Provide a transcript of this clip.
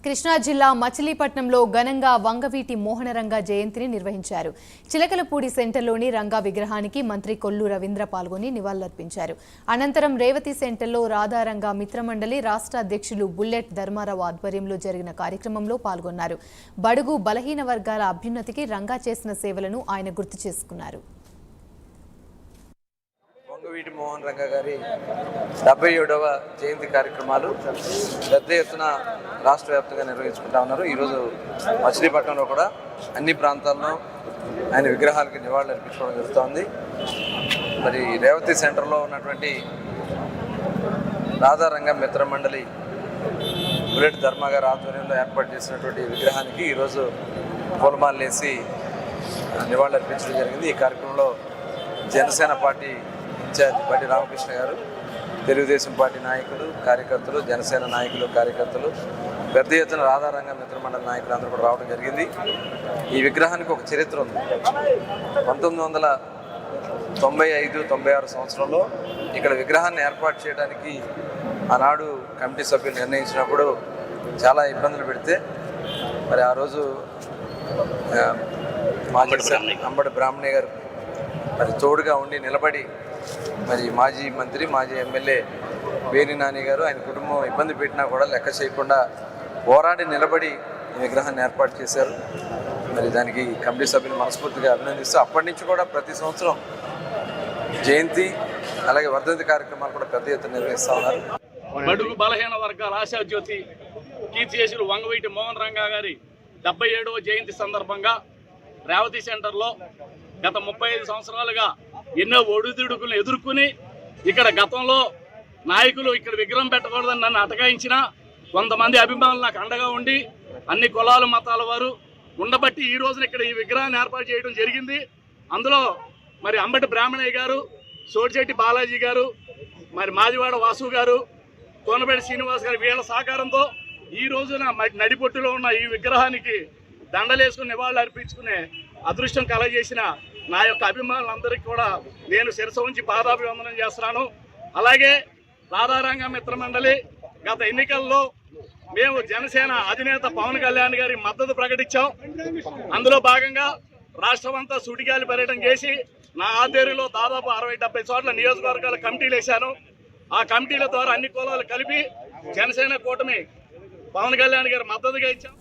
కృష్ణా జిల్లా మచిలీపట్నంలో ఘనంగా వంగవీటి మోహనరంగ జయంతిని నిర్వహించారు. చిలకలపూడి సెంటర్లోని రంగా విగ్రహానికి మంత్రి కొల్లు రవీంద్ర పాల్గొని నివాళులర్పించారు. అనంతరం రేవతి సెంటర్లో రాధారంగ మిత్రమండలి రాష్ట్ర అధ్యక్షులు బుల్లెట్ ధర్మారావు ఆధ్వర్యంలో జరిగిన కార్యక్రమంలో పాల్గొన్నారు. బడుగు బలహీన వర్గాల అభ్యున్నతికి రంగా చేసిన సేవలను ఆయన గుర్తు చేసుకున్నారు. వంగవీటి మోహన్ రంగ గారి 77వ జయంతి కార్యక్రమాలు పెద్ద ఎత్తున రాష్ట్ర వ్యాప్తంగా నిర్వహించుకుంటా ఉన్నారు. ఈరోజు మచిలీపట్నంలో కూడా అన్ని ప్రాంతాల్లో ఆయన విగ్రహాలకి నివాళులు అర్పించుకోవడం జరుగుతోంది. మరి రేవతి సెంటర్లో ఉన్నటువంటి రాధారంగ మిత్ర మండలి బుల్లెట్ ధర్మ గారి ఆధ్వర్యంలో ఏర్పాటు చేసినటువంటి విగ్రహానికి ఈరోజు పూలమాలలు వేసి నివాళులు అర్పించడం జరిగింది. ఈ కార్యక్రమంలో జనసేన పార్టీ ఇన్ఛార్జి బండి రామకృష్ణ గారు, తెలుగుదేశం పార్టీ నాయకులు, కార్యకర్తలు, జనసేన నాయకులు, కార్యకర్తలు, పెద్ద ఎత్తున రాధారంగ మిత్రమండలి నాయకులు అందరూ కూడా రావడం జరిగింది. ఈ విగ్రహానికి ఒక చరిత్ర ఉంది. 1995-96 సంవత్సరంలో ఇక్కడ విగ్రహాన్ని ఏర్పాటు చేయడానికి ఆనాడు కమిటీ సభ్యులు నిర్ణయించినప్పుడు చాలా ఇబ్బందులు పెడితే మరి ఆ రోజు అంబటి బ్రాహ్మణి గారు మరి తోడుగా ఉండి నిలబడి మరి మాజీ మంత్రి, మాజీ ఎమ్మెల్యే వేణి నాని గారు ఆయన కుటుంబం ఇబ్బంది పెట్టినా కూడా లెక్క చేయకుండా పోరాడి నిలబడి ఈ విగ్రహాన్ని ఏర్పాటు చేశారు. మరి దానికి కమిటీ సభ్యులు మనస్ఫూర్తిగా అభినందిస్తూ అప్పటి నుంచి కూడా ప్రతి సంవత్సరం జయంతి అలాగే వర్ధంతి కార్యక్రమాలు కూడా పెద్ద ఎత్తున నిర్వహిస్తూ ఉన్నారు. బడుగు బలహీన వర్గాల ఆశాజ్యోతి కీర్తిశేషులు వంగవీటి మోహన్ రంగా గారి 77వ జయంతి సందర్భంగా రేవతి సెంటర్లో గత 35 సంవత్సరాలుగా ఎన్నో ఒడిదుడుకులను ఎదుర్కొని ఇక్కడ గతంలో నాయకులు ఇక్కడ విగ్రహం పెట్టకూడదని నన్ను అటకాయించిన కొంతమంది అభిమానులు నాకు అండగా ఉండి అన్ని కులాలు మతాల వారు ఉండబట్టి ఈ రోజున ఇక్కడ ఈ విగ్రహాన్ని ఏర్పాటు చేయడం జరిగింది. అందులో మరి అంబటి బ్రాహ్మణయ్య గారు, సోడిశెట్టి బాలాజీ గారు, మరి మాదివాడ వాసు గారు, కోనబెడి శ్రీనివాస్ గారు వీళ్ళ సహకారంతో ఈ రోజున నడిపొట్టులో ఉన్న ఈ విగ్రహానికి దండలేసుకుని నివాళులు అర్పించుకునే అదృష్టం కలగజేసిన నా యొక్క అభిమానులందరికీ కూడా నేను శిరస్సు ఉంచి పాదాభివందనం చేస్తున్నాను. అలాగే రాధారంగ మిత్ర మండలి గత ఎన్నికల్లో మేము జనసేన అధినేత పవన్ కళ్యాణ్ గారి మద్దతు ప్రకటించాం. అందులో భాగంగా రాష్ట్రం అంతా సుడిగాలి పర్యటన చేసి నా ఆధ్వర్యంలో దాదాపు 60-70 చోట్ల నియోజకవర్గాల కమిటీలు వేశాను. ఆ కమిటీల ద్వారా అన్ని కులాలు కలిపి జనసేన కూటమి పవన్ కళ్యాణ్ గారి మద్దతుగా ఇచ్చాం.